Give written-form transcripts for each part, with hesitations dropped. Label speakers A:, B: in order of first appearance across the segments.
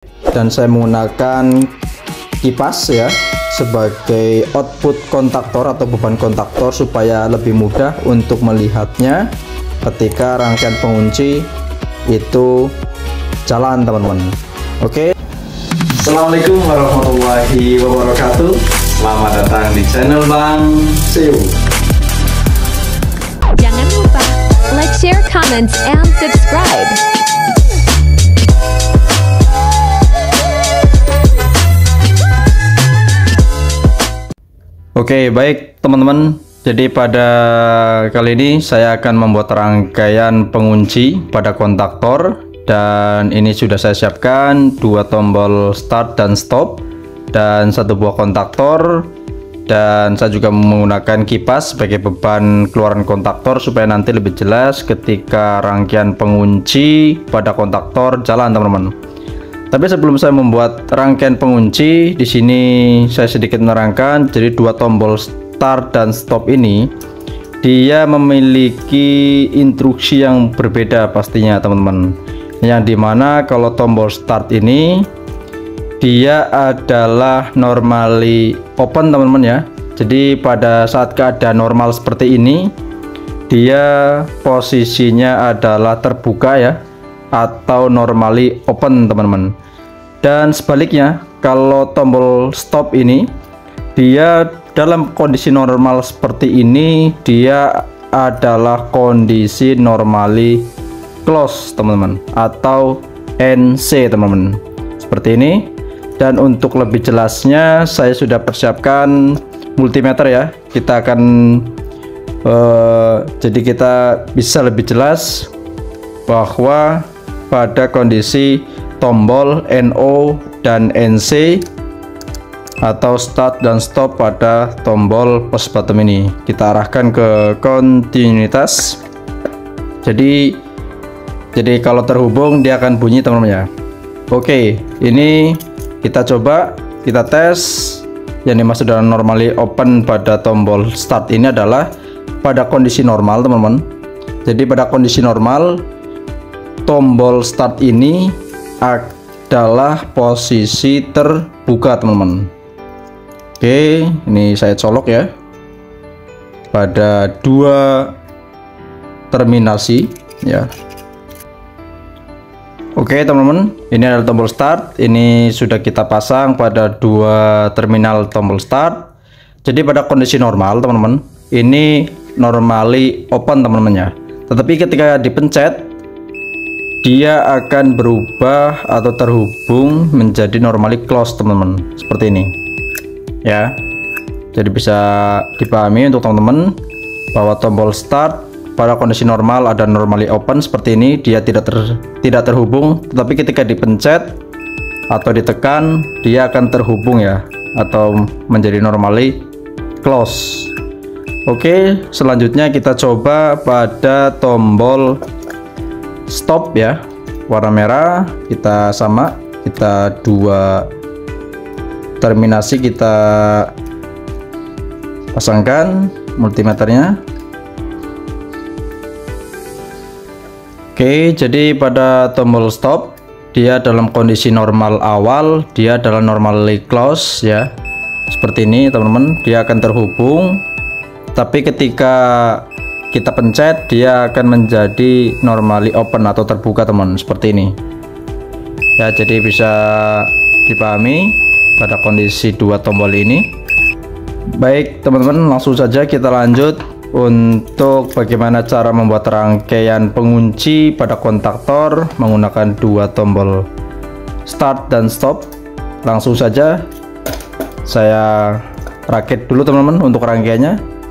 A: dan saya menggunakan kipas ya sebagai output kontaktor atau beban kontaktor supaya lebih mudah untuk melihatnya ketika rangkaian pengunci itu jalan, teman-teman. Oke.
B: Assalamualaikum warahmatullahi wabarakatuh. Selamat datang di channel Bang Seu.
C: Jangan lupa like, share, comments, and subscribe.
A: Oke, baik teman-teman. Jadi pada kali ini saya akan membuat rangkaian pengunci pada kontaktor, dan ini sudah saya siapkan dua tombol start dan stop dan satu buah kontaktor, dan saya juga menggunakan kipas sebagai beban keluaran kontaktor supaya nanti lebih jelas ketika rangkaian pengunci pada kontaktor jalan, teman-teman. Tapi sebelum saya membuat rangkaian pengunci, di sini saya sedikit menerangkan. Jadi dua tombol start dan stop ini dia memiliki instruksi yang berbeda pastinya, teman-teman. Yang dimana kalau tombol start ini dia adalah normally open, teman-teman ya. Jadi pada saat keadaan normal seperti ini dia posisinya adalah terbuka ya, atau normally open, teman-teman. Dan sebaliknya kalau tombol stop ini dia dalam kondisi normal seperti ini dia adalah kondisi normally close, teman-teman, atau NC, teman-teman, seperti ini. Dan untuk lebih jelasnya saya sudah persiapkan multimeter ya. Kita akan jadi kita bisa lebih jelas bahwa pada kondisi tombol NO dan NC atau start dan stop pada tombol push bottom ini kita arahkan ke kontinuitas. Jadi kalau terhubung dia akan bunyi, teman-teman ya. Oke, ini kita coba, kita tes. Yang dimaksud dengan normally open pada tombol start ini adalah pada kondisi normal, teman-teman. Jadi pada kondisi normal tombol start ini adalah posisi terbuka, teman-teman. Oke, ini saya colok ya pada dua terminasi ya. Oke, teman-teman, ini adalah tombol start. Ini sudah kita pasang pada dua terminal tombol start. Jadi pada kondisi normal, teman-teman, ini normally open, teman-teman ya. Tetapi ketika dipencet dia akan berubah atau terhubung menjadi normally close, teman-teman, seperti ini ya. Jadi bisa dipahami untuk teman-teman bahwa tombol start pada kondisi normal ada normally open seperti ini, dia tidak terhubung, tetapi ketika dipencet atau ditekan dia akan terhubung ya, atau menjadi normally close. Oke, selanjutnya kita coba pada tombol stop ya, warna merah. Kita sama, kita dua terminasi kita pasangkan multimeternya. Oke, jadi pada tombol stop dia dalam kondisi normal awal dia adalah normally close ya, seperti ini, teman-teman. Dia akan terhubung, tapi ketika kita pencet dia akan menjadi normally open atau terbuka, teman, seperti ini ya. Jadi bisa dipahami pada kondisi dua tombol ini. Baik, teman-teman, langsung saja kita lanjut untuk bagaimana cara membuat rangkaian pengunci pada kontaktor menggunakan dua tombol start dan stop. Langsung saja saya rakit dulu, teman-teman, untuk rangkaiannya.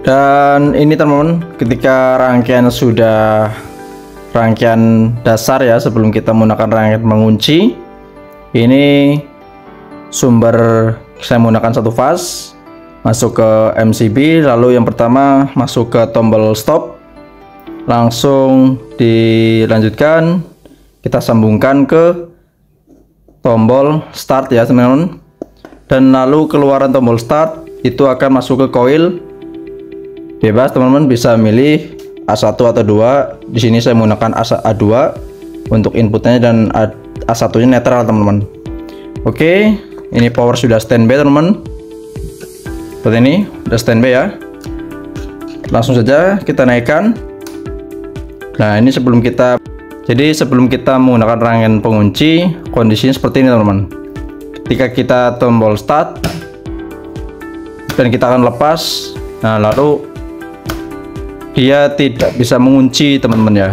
A: Dan ini, teman-teman, ketika rangkaian sudah rangkaian dasar ya, sebelum kita menggunakan rangkaian mengunci, ini sumber saya menggunakan satu fase masuk ke MCB. Lalu yang pertama masuk ke tombol stop, langsung dilanjutkan, kita sambungkan ke tombol start ya teman-teman, dan lalu keluaran tombol start itu akan masuk ke koil. Bebas teman-teman, bisa milih A1 atau 2. Di sini saya menggunakan A2 untuk inputnya dan A1 nya netral teman-teman. Oke, ini power sudah standby teman-teman. Seperti ini, sudah standby ya. Langsung saja kita naikkan. Nah, ini sebelum kita menggunakan rangkaian pengunci, kondisinya seperti ini teman-teman. Ketika kita tombol start dan kita akan lepas, nah lalu dia tidak bisa mengunci teman-teman ya.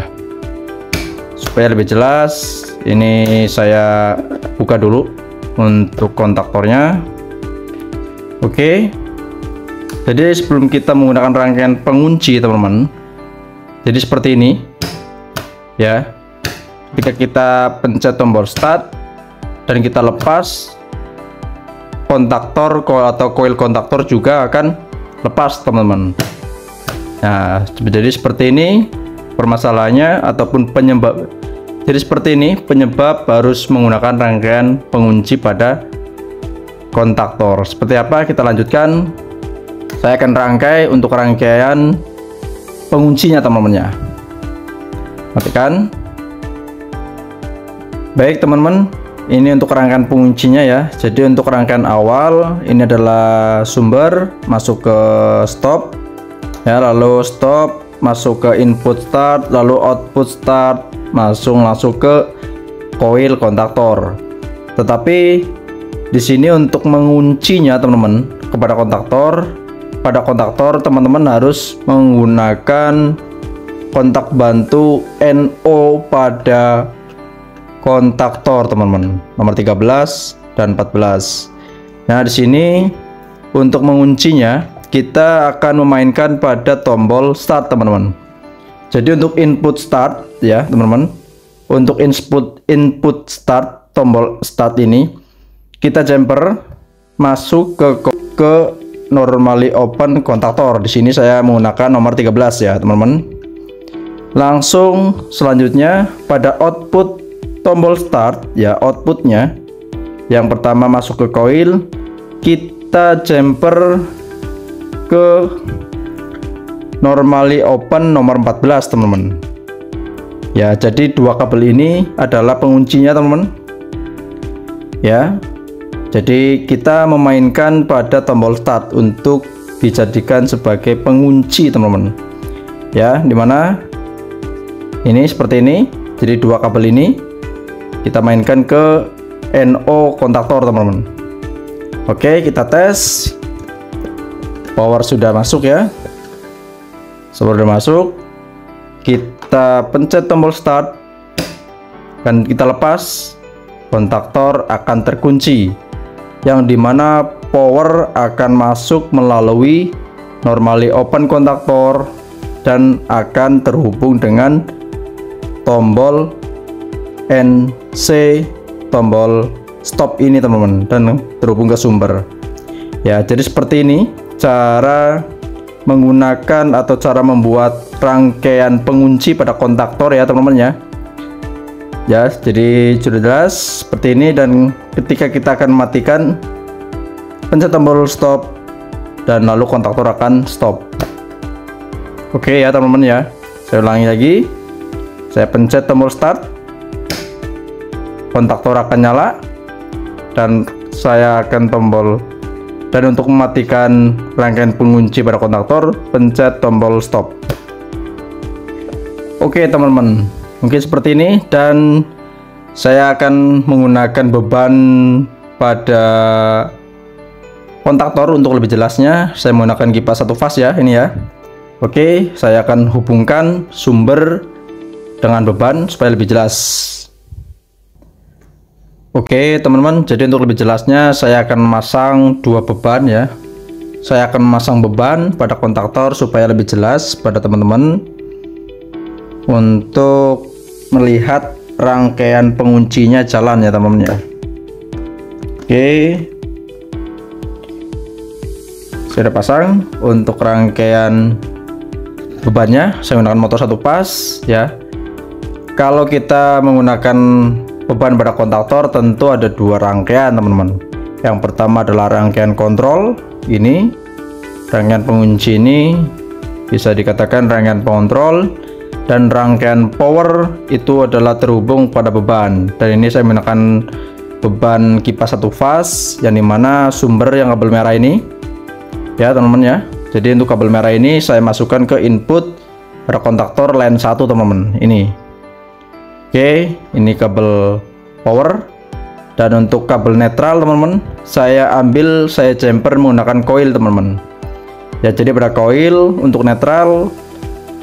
A: Supaya lebih jelas, ini saya buka dulu untuk kontaktornya. Oke, jadi sebelum kita menggunakan rangkaian pengunci teman-teman, jadi seperti ini ya. Ketika kita pencet tombol start dan kita lepas, kontaktor atau koil kontaktor juga akan lepas teman-teman. Nah, jadi seperti ini permasalahannya ataupun penyebab. Jadi seperti ini penyebab harus menggunakan rangkaian pengunci pada kontaktor. Seperti apa? Kita lanjutkan. Saya akan rangkai untuk rangkaian penguncinya teman-teman ya. Matikan. Baik teman-teman, ini untuk rangkaian penguncinya ya. Jadi untuk rangkaian awal ini adalah sumber, masuk ke stop ya, lalu stop, masuk ke input start, lalu output start, langsung ke koil kontaktor. Tetapi di sini untuk menguncinya teman-teman kepada kontaktor, teman-teman harus menggunakan kontak bantu NO pada kontaktor teman-teman, nomor 13 dan 14. Nah, di sini untuk menguncinya kita akan memainkan pada tombol start teman-teman. Jadi untuk input start ya teman-teman, untuk input start, tombol start ini kita jumper masuk ke normally open kontaktor. Di sini saya menggunakan nomor 13 ya teman-teman. Langsung selanjutnya pada output tombol start ya, outputnya yang pertama masuk ke koil, kita jumper ke normally open nomor 14 teman-teman ya. Jadi dua kabel ini adalah penguncinya teman-teman ya. Jadi kita memainkan pada tombol start untuk dijadikan sebagai pengunci teman-teman ya, dimana ini seperti ini. Jadi dua kabel ini kita mainkan ke NO kontaktor teman-teman. Oke, kita tes. Power sudah masuk ya. Sudah masuk, kita pencet tombol start dan kita lepas, kontaktor akan terkunci, yang dimana power akan masuk melalui normally open kontaktor dan akan terhubung dengan tombol NC, tombol stop ini teman-teman, dan terhubung ke sumber ya. Jadi seperti ini cara menggunakan atau cara membuat rangkaian pengunci pada kontaktor ya teman-teman ya. Jadi sudah jelas seperti ini, dan ketika kita akan matikan, pencet tombol stop dan lalu kontaktor akan stop. Oke ya teman-teman ya, saya ulangi lagi. Saya pencet tombol start, kontaktor akan nyala, dan saya akan tombol, dan untuk mematikan rangkaian pengunci pada kontaktor, pencet tombol stop. Oke teman-teman, mungkin seperti ini, dan saya akan menggunakan beban pada kontaktor. Untuk lebih jelasnya saya menggunakan kipas 1 fase ya, ini ya. Oke, saya akan hubungkan sumber dengan beban supaya lebih jelas. Oke teman-teman, jadi untuk lebih jelasnya saya akan memasang dua beban ya. Saya akan memasang beban pada kontaktor supaya lebih jelas pada teman-teman untuk melihat rangkaian penguncinya jalan ya teman-teman ya. Oke, saya sudah pasang untuk rangkaian bebannya saya menggunakan motor satu pas ya. Kalau kita menggunakan beban pada kontaktor tentu ada dua rangkaian teman-teman. Yang pertama adalah rangkaian kontrol ini, rangkaian pengunci ini bisa dikatakan rangkaian pengontrol, dan rangkaian power itu adalah terhubung pada beban. Dan ini saya menggunakan beban kipas satu fase yang dimana sumber yang kabel merah ini ya teman-teman ya. Jadi untuk kabel merah ini saya masukkan ke input pada kontaktor line 1 teman-teman ini. Oke, ini kabel power. Dan untuk kabel netral teman-teman saya jumper menggunakan coil teman-teman ya. Jadi pada coil untuk netral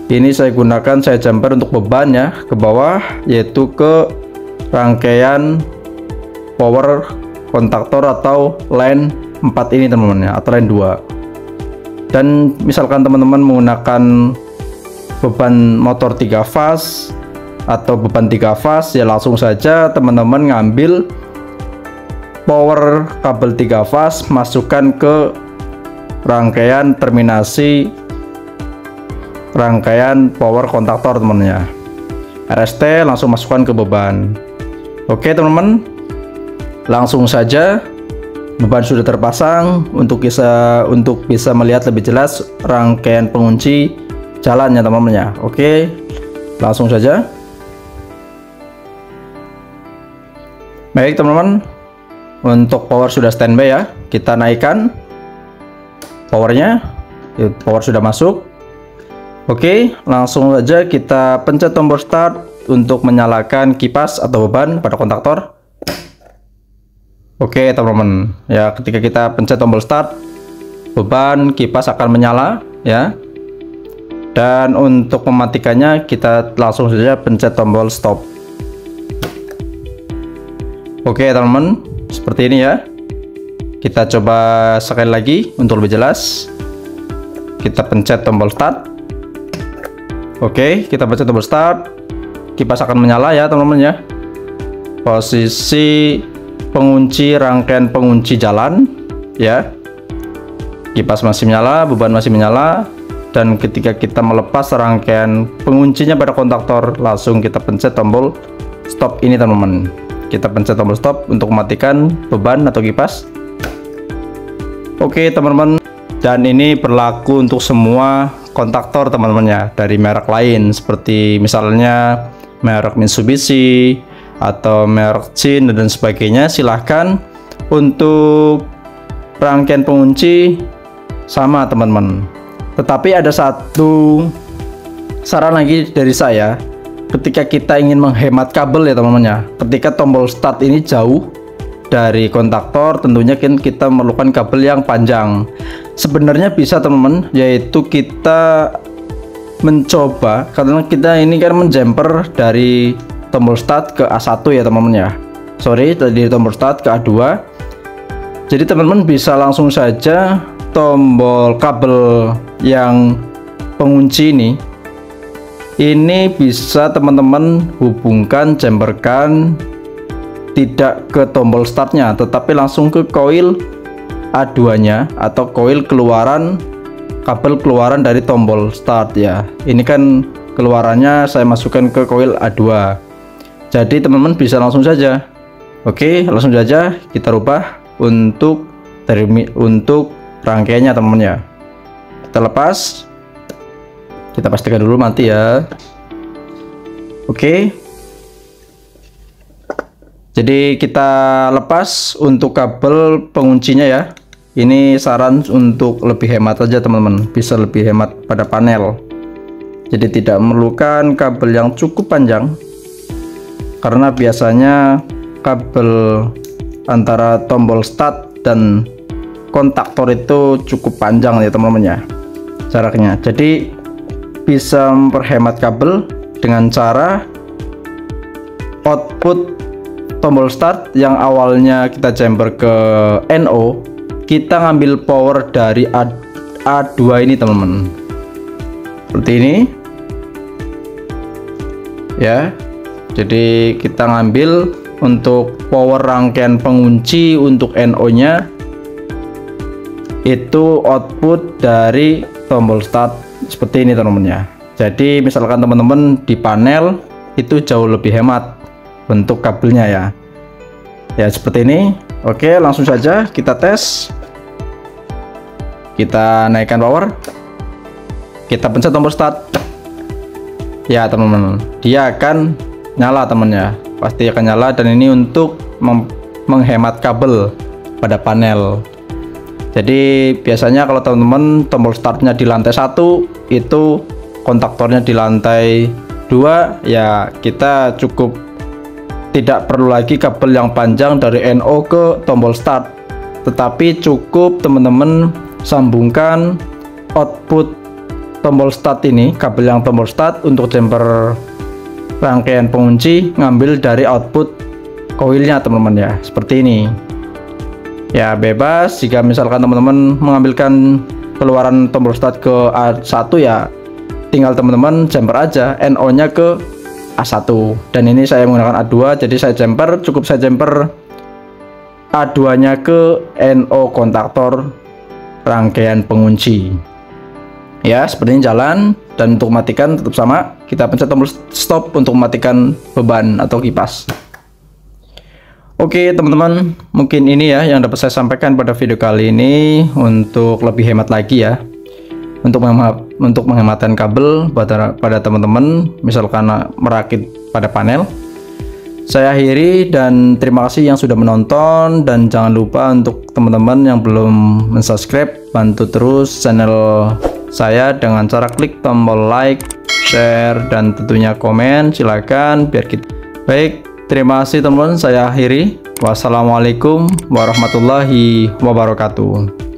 A: ini saya jumper untuk beban ya ke bawah, yaitu ke rangkaian power kontaktor atau line 4 ini teman-teman ya, atau line 2. Dan misalkan teman-teman menggunakan beban motor 3 fase atau beban 3 fase ya, langsung saja teman-teman ngambil power kabel 3 fase, masukkan ke rangkaian terminasi rangkaian power kontaktor teman-teman ya. RST langsung masukkan ke beban. Oke teman-teman, langsung saja beban sudah terpasang. Untuk bisa melihat lebih jelas rangkaian pengunci jalannya teman-teman ya. Oke, langsung saja. Baik teman-teman, untuk power sudah standby ya. Kita naikkan powernya. Power sudah masuk. Oke, langsung saja kita pencet tombol start untuk menyalakan kipas atau beban pada kontaktor. Oke teman-teman ya, ketika kita pencet tombol start, beban kipas akan menyala ya. Dan untuk mematikannya kita langsung saja pencet tombol stop. Oke teman-teman, seperti ini ya. Kita coba sekali lagi untuk lebih jelas. Kita pencet tombol start. Oke, kita pencet tombol start. Kipas akan menyala ya teman-teman ya. Posisi pengunci rangkaian pengunci jalan ya. Kipas masih menyala, beban masih menyala. Dan ketika kita melepas rangkaian penguncinya pada kontaktor, langsung kita pencet tombol stop ini teman-teman. Kita pencet tombol stop untuk mematikan beban atau kipas. Oke teman-teman, dan ini berlaku untuk semua kontaktor teman-teman ya, dari merek lain seperti misalnya merek Mitsubishi atau merek Jin dan sebagainya. Silahkan untuk rangkaian pengunci sama teman-teman. Tetapi ada satu saran lagi dari saya, ketika kita ingin menghemat kabel ya teman-teman ya, ketika tombol start ini jauh dari kontaktor, tentunya kita memerlukan kabel yang panjang. Sebenarnya bisa teman-teman, yaitu kita mencoba, karena kita ini kan menjumper dari tombol start ke A1 ya teman-teman ya. Sorry, dari tombol start ke A2. Jadi teman-teman bisa langsung saja tombol kabel yang pengunci ini bisa teman-teman hubungkan, jumperkan tidak ke tombol startnya, tetapi langsung ke coil A2 nya atau coil keluaran, kabel keluaran dari tombol start ya. Ini kan keluarannya saya masukkan ke coil A2. Jadi teman-teman bisa langsung saja. Oke, langsung saja kita rubah untuk rangkaiannya teman-teman ya. Kita lepas, kita pastikan dulu mati ya. Oke, jadi kita lepas untuk kabel penguncinya ya. Ini saran untuk lebih hemat aja teman-teman, bisa lebih hemat pada panel. Jadi tidak memerlukan kabel yang cukup panjang, karena biasanya kabel antara tombol start dan kontaktor itu cukup panjang ya teman-teman ya jaraknya. Jadi bisa memperhemat kabel dengan cara output tombol start yang awalnya kita jumper ke NO, kita ngambil power dari A2 ini teman-teman, seperti ini ya. Jadi kita ngambil untuk power rangkaian pengunci untuk NO nya itu output dari tombol start seperti ini teman-teman ya. Jadi misalkan teman-teman di panel itu jauh lebih hemat bentuk kabelnya ya. Ya seperti ini. Oke, langsung saja kita tes. Kita naikkan power. Kita pencet tombol start. Ya teman-teman, dia akan nyala temennya. Pasti akan nyala, dan ini untuk menghemat kabel pada panel. Jadi biasanya kalau teman-teman tombol startnya di lantai 1, itu kontaktornya di lantai 2, ya kita cukup tidak perlu lagi kabel yang panjang dari NO ke tombol start, tetapi cukup teman-teman sambungkan output tombol start ini, kabel yang tombol start untuk jumper rangkaian pengunci, ngambil dari output koilnya teman-teman ya, seperti ini ya. Bebas jika misalkan teman-teman mengambilkan keluaran tombol start ke A1 ya, tinggal teman-teman jumper aja NO nya ke A1, dan ini saya menggunakan A2, jadi saya cukup saya jumper A2 nya ke NO kontaktor rangkaian pengunci ya. Seperti ini jalan. Dan untuk matikan tetap sama, kita pencet tombol stop untuk mematikan beban atau kipas. Oke teman-teman, mungkin ini ya yang dapat saya sampaikan pada video kali ini, untuk lebih hemat lagi ya, untuk menghematkan kabel pada teman-teman misalkan merakit pada panel. Saya akhiri, dan terima kasih yang sudah menonton, dan jangan lupa untuk teman-teman yang belum mensubscribe, bantu terus channel saya dengan cara klik tombol like, share, dan tentunya komen. Silakan biar kita baik. Terima kasih teman-teman, saya akhiri. Wassalamualaikum warahmatullahi wabarakatuh.